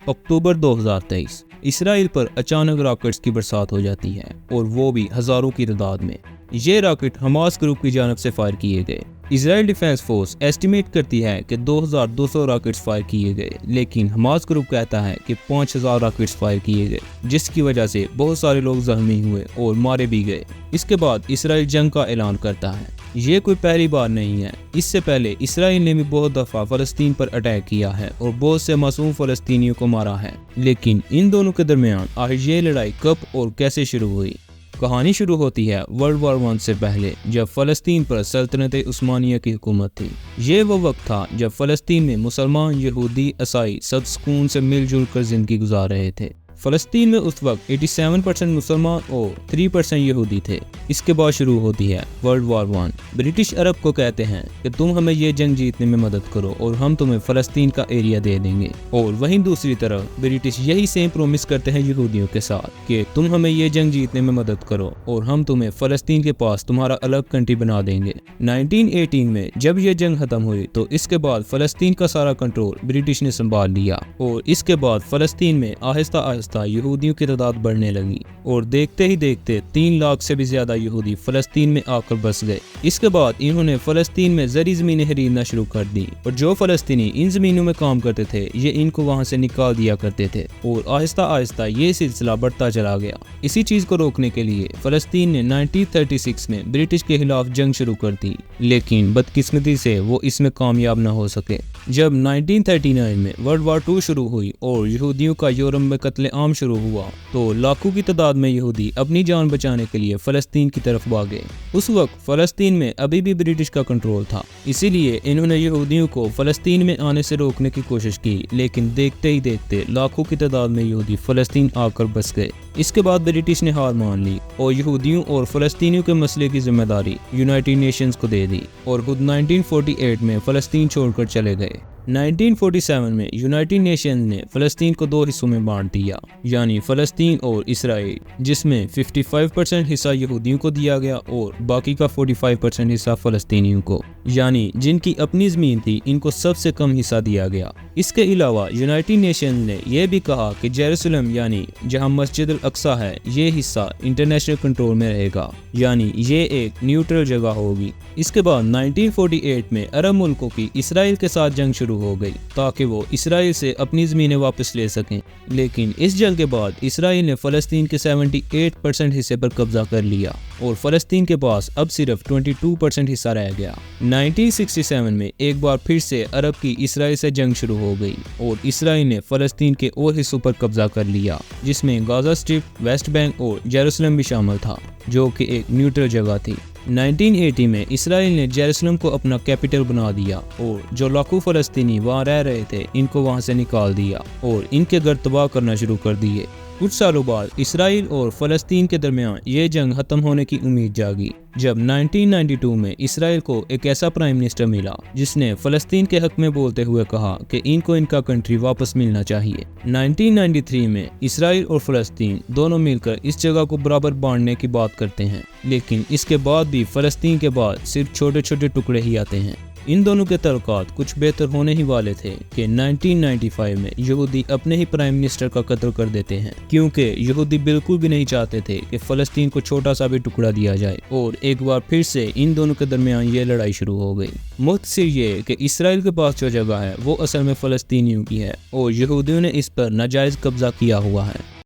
अक्टूबर 2023 Israel पर अचानक rockets की बरसात हो जाती है और वो भी हजारों की तादाद में। ये रॉकेट हमास ग्रुप की जानब से फायर किए गए। इजराइल डिफेंस फोर्स एस्टिमेट करती है कि 2200 रॉकेट्स फायर किए गए, लेकिन हमास ग्रुप कहता है कि 5000 रॉकेट्स फायर किए गए, जिसकी वजह से बहुत सारे लोग जख्मी हुए और मारे भी गए। इसके बाद इसराइल जंग का ऐलान करता है। ये कोई पहली बार नहीं है, इससे पहले इसराइल ने भी बहुत दफ़ा फ़लस्तीन पर अटैक किया है और बहुत से मासूम फ़लस्तीनियों को मारा है। लेकिन इन दोनों के दरमियान आखिर ये लड़ाई कब और कैसे शुरू हुई? कहानी शुरू होती है वर्ल्ड वॉर 1 से पहले, जब फ़लस्तीन पर सल्तनत उस्मानिया की हुकूमत थी। ये वो वक्त था जब फ़लस्तीन में मुसलमान, यहूदी, ईसाई सब सुकून से मिलजुल कर ज़िंदगी गुजार रहे थे। फ़लस्तीन में उस वक्त 87% मुसलमान और 3% यहूदी थे। इसके बाद शुरू होती है वर्ल्ड वॉर 1। ब्रिटिश अरब को कहते हैं कि तुम हमें ये जंग जीतने में मदद करो और हम तुम्हें फ़लस्तीन का एरिया दे देंगे। और वहीं दूसरी तरफ ब्रिटिश यही सेम प्रॉमिस करते हैं यहूदियों के साथ कि तुम हमें ये जंग जीतने में मदद करो और हम तुम्हें फ़लस्तीन के पास तुम्हारा अलग कंट्री बना देंगे। 1918 में जब ये जंग खत्म हुई तो इसके बाद फ़लस्तीन का सारा कंट्रोल ब्रिटिश ने संभाल लिया और इसके बाद फ़लस्तीन में आहिस्ता आहिस्ता यहूदियों की तादाद बढ़ने लगी और देखते ही देखते 3 लाख से भी ज्यादा यहूदी फ़लस्तीन में आकर बस गए। इसके बाद इन्होंने फ़लस्तीन में ज़री ज़मीनें खरीदना शुरू कर दी और जो फ़लस्तीनी इन ज़मीनों में काम करते थे ये इनको वहां से निकाल दिया करते थे और आहिस्ता आहिस्ता ये सिलसिला बढ़ता चला गया। इसी चीज को रोकने के लिए फ़लस्तीन ने 1936 में ब्रिटिश के खिलाफ जंग शुरू कर दी, लेकिन बदकिस्मती से वो इसमें कामयाब न हो सके। जब 1939 में वर्ल्ड वॉर 2 शुरू हुई और यहूदियों का यूरोप में कत्ले आम शुरू हुआ तो लाखों की तादाद में यहूदी अपनी जान बचाने के लिए फ़लस्तीन की तरफ भागे। उस वक्त फ़लस्तीन में अभी भी ब्रिटिश का कंट्रोल था, इसीलिए इन्होंने यहूदियों को फ़लस्तीन में आने से रोकने की कोशिश की, लेकिन देखते ही देखते लाखों की तादाद में यहूदी फ़लस्तीन आकर बस गए। इसके बाद ब्रिटिश ने हार मान ली और यहूदियों और फ़लस्तीनियों के मसले की जिम्मेदारी यूनाइटेड नेशंस को दे दी और खुद 1948 में फ़लस्तीन छोड़कर चले गए। 1947 में यूनाइटेड नेशंस ने फ़लस्तीन को 2 हिस्सों में बांट दिया, यानी फ़लस्तीन और इसराइल, जिसमें 55% हिस्सा यहूदियों को दिया गया और बाकी का 45% हिस्सा फ़लस्तीनियों को, यानी जिनकी अपनी ज़मीन थी इनको सबसे कम हिस्सा दिया गया। इसके अलावा यूनाइटेड नेशंस ने यह भी कहा कि जेरूसलम यानी जहां मस्जिद अल अक्सा है ये हिस्सा इंटरनेशनल कंट्रोल में रहेगा, यानी ये एक न्यूट्रल जगह होगी। इसके बाद 1948 में अरब मुल्कों की इसराइल के साथ जंग शुरू हो गई ताकि वो इसराइल से अपनी ज़मीनें वापस ले सकें, लेकिन इस जंग के बाद इसराइल ने फ़लस्तीन के 78% हिस्से पर कब्जा कर लिया और फ़लस्तीन के पास अब सिर्फ 22% हिस्सा रह गया। 1967 में एक बार फिर से अरब की इसराइल से जंग शुरू हो गई और इसराइल ने फ़लस्तीन के और हिस्सों पर कब्जा कर लिया, जिसमें गाज़ा स्ट्रिप, वेस्ट बैंक और जेरूसलम भी शामिल था, जो कि एक न्यूट्रल जगह थी। 1980 में इसराइल ने जेरूसलम को अपना कैपिटल बना दिया और जो लाखों फ़लस्तीनी वहाँ रह रहे थे इनको वहाँ से निकाल दिया और इनके घर तबाह करना शुरू कर दिए। कुछ सालों बाद इसराइल और फ़लस्तीन के दरमियान ये जंग खत्म होने की उम्मीद जागी जब 1992 में इसराइल को एक ऐसा प्राइम मिनिस्टर मिला जिसने फ़लस्तीन के हक में बोलते हुए कहा कि इनको इनका कंट्री वापस मिलना चाहिए। 1993 में इसराइल और फ़लस्तीन दोनों मिलकर इस जगह को बराबर बांटने की बात करते हैं, लेकिन इसके बाद भी फ़लस्तीन के बाद सिर्फ छोटे छोटे टुकड़े ही आते हैं। इन दोनों के तल्लुकात कुछ बेहतर होने ही वाले थे कि 1995 में यहूदी अपने ही प्राइम मिनिस्टर का कत्ल कर देते हैं, क्योंकि यहूदी बिल्कुल भी नहीं चाहते थे कि फ़लस्तीन को छोटा सा भी टुकड़ा दिया जाए और एक बार फिर से इन दोनों के दरमियान ये लड़ाई शुरू हो गई। मुख्तसर ये कि इसराइल के पास जो जगह है वो असल में फ़लस्तीनियों की है और यहूदियों ने इस पर नाजायज़ कब्जा किया हुआ है।